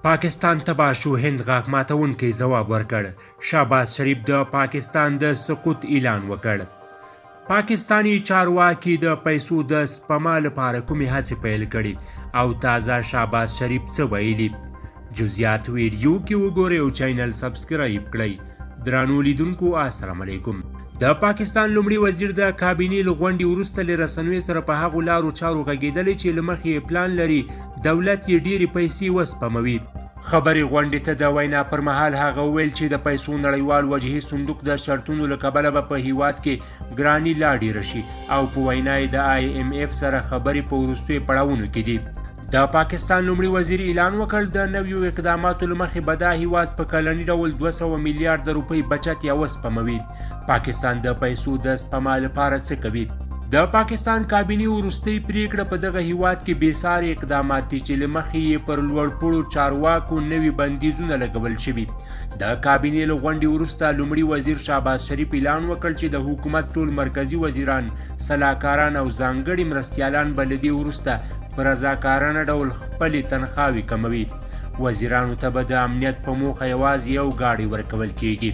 پاکستان تباه شو، هند غاښ ماتونکی ځواب ورکړ. شهباز شریف د پاکستان د سقوط اعلان وکړ. پاکستانی چارواکي د پیسو د سپما لپاره کومې هڅې پیل کړي او تازه شهباز شریف څه ویلي؟ جزئیات ویډیو کې وګورئ او چینل سبسکرایب کړئ. درنو لیدونکو السلام علیکم. د پاکستان لومړي وزیر د کابینې له غونډې وروسته له رسنیو سره په هغو لارو چارو غږېدلی چې له مخې یې پلان لري دولت یې ډېرې پیسې وسپموي. خبري غونډې ته د وینا پر مهال هغه وویل چې د پیسو نړیوال وجهي صندوق د شرطونو له کبله به په هیواد کې ګراني لا ډېره شي او په وینا یې د IMF سره خبرې په وروستیو پړاوونو کې دي. د پاکستان لومړي وزیر اعلان وکړ د نویو اقداماتو له مخې به دا هیواد په کلني ډول 200 میلیارډ روپۍ بچت یا وسپموي. پاکستان د پیسو د سپما لپاره څه کوي؟ د پاکستان کابینې وروستۍ پریکړه په دغه هیواد کې بېساري اقدامات دي چې له مخې یې پر لوړپوړو چارواکو نوي بندیزونه لګول شوي. د کابینې له غونډې وروسته لومړي وزیر شهباز شریف اعلان وکړ چې د حکومت ټول مرکزي وزیران، سلاکاران او ځانګړي مرستیالان به له دې وروسته په رضاکارانه ډول خپلې تنخواوې کموي. وزیرانو ته به د امنیت په موخه یوازې یو ګاډی ورکول کیږي.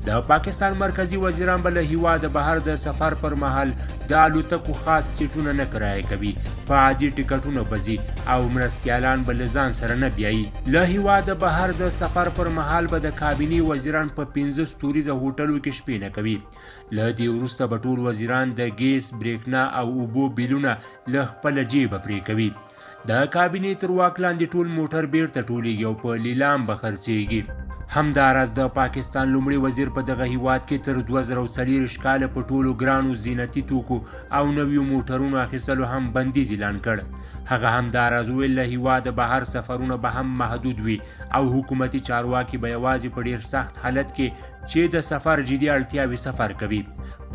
د پاکستان مرکزی وزیران به له هیواده بهر د سفر پر مهال د الوتکو خاص سیټونه نه کرایه کوي، په عادي ټکټونو به ځي او مرستیالان به له ځان سره نه بیایي. له هیواده بهر د سفر پر مهال به د کابینې وزیران په 15 ستوریزه هوټلو کې شپې نه کوي. له دې وروسته به ټول وزیران د ګیس، بریښنا او اوبو بیلونه له خپله جیبه پرې کوي. د کابینې تر واک لاندې ټول موټر بیرته ټولیږي او په لیلام به خرڅیږي. همداراز د پاکستان لومړي وزیر په دغه هیواد کې تر 2040 کاله په ټولو ګرانو زینتي توکو او نویو موټرونو اخیستلو هم بندیز اعلان کړ. هغه همداراز ویل له هیواده بهر سفرونه به هم محدود وي او حکومتي چارواکي به یوازې په ډیر سخت حالت کې چې د سفر جدي اړتیاوې سفر کوي.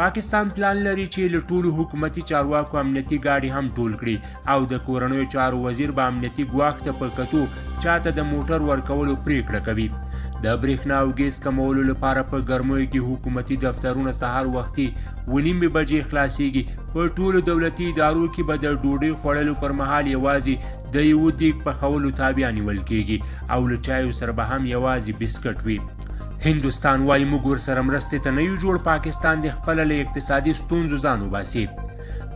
پاکستان پلان لري چې له ټولو حکومتي چارواکو امنیتي ګاډي هم ټول کړي او د کورنیو چارو وزیر به امنیتي ګواښ ته په کتو چاته د موټر ورکولو پریکړه کوي. د بریښنا او ګیس کمولو لپاره په ګرمیو کې حکومتي دفترونه سهار وختي 9:30 بجې خلاصیږي. په ټولو دولتي ادارو کې به د ډوډۍ خوړلو پر مهال یوازې د یوه دیګ پخولو تابع نیول کیږي او له چایو سره به هم یوازې بسکټ وي. هندوستان وايي موږ ورسره مرستې ته نه یو جوړ، پاکستان د خپله له اقتصادي ستونزو ځان وباسي.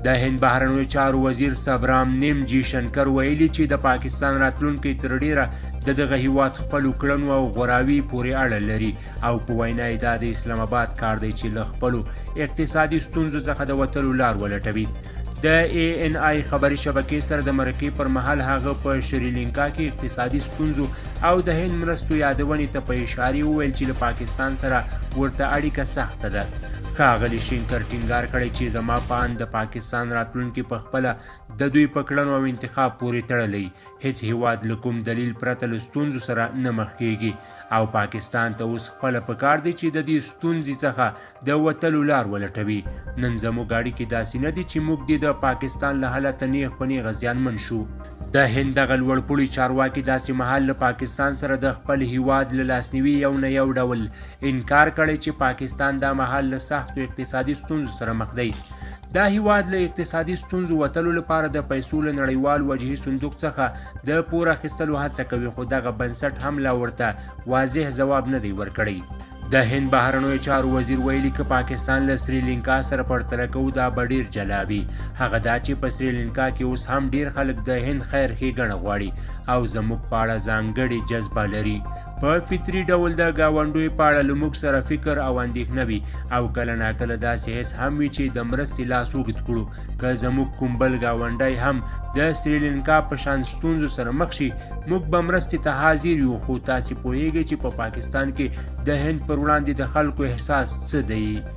د هند بهرنیو چارو وزیر سبرام نیم جی شنکر ویلي چې د پاکستان راتلونکی تر ډیره د دغه هیواد خپلو کړنو او غوراوي پورې اړه لري او په وینا یې دا د اسلام آباد کار دی چې له خپلو اقتصادي ستونزو څخه د وتلو لار ولټوي. د ANI خبري شبکې سره د مرکې پر مهال هغه په شریلانکا کې اقتصادي ستونزو او د هند مرستو یادونې ته په اشارې وویل چې له پاکستان سره ورته اړیکه سخته ده. ښاغلي شنکر ټینګار کړی چې زما په اند د پاکستان راتلونکي په خپله د دوی په کړنو او انتخاب پورې تړلی. هیڅ هیواد له کوم دلیل پرته له ستونزو سره نه مخ کیږي او پاکستان ته اوس خپله پکار دی چې د دې ستونزې څخه د وتلو لار ولټوي. نن زموږ اړیکې داسې نه دي چې موږ دې د پاکستان له حالته نیغ په نیغه زیانمن شو. د هند دغه لوړپوړي چارواکي داسې مهال له پاکستان سره د خپل هیواد له لاسنیوي یو نه یو ډول انکار کړی چې پاکستان دا مهال له سختو اقتصادي ستونزو سره مخ دی. دا هیواد له اقتصادي ستونزو وتلو لپاره د پیسو له نړیوال وجهي صندوق څخه د پور اخیستلو هڅه کوي، خو دغه بنسټ هم لا ورته واضح ځواب نه دی ورکړی. د هند بهرنیو چارو وزیر ویلي که پاکستان له سریلانکا سره پرتله کوو دا به ډیر جلا وي. هغه دا چې په سریلانکا کې اوس هم ډیر خلک د هند خیر ښېګڼه غواړي او زموږ په اړه ځانګړې جذبه لري. په فطري ډول د ګاونډیو په اړه له موږ سره فکر او اندېښنه وي او کله ناکله داسې حس هم وي چې د مرستې لاس اوږد کړو. که زموږ کوم بل ګاونډی هم د سریلانکا په شان ستونزو سره مخ شي موږ به مرستې ته حاضر یو، خو تاسې پوهیږئ چې په پاکستان کې د هند پر وړاندې د خلکو احساس څه دی.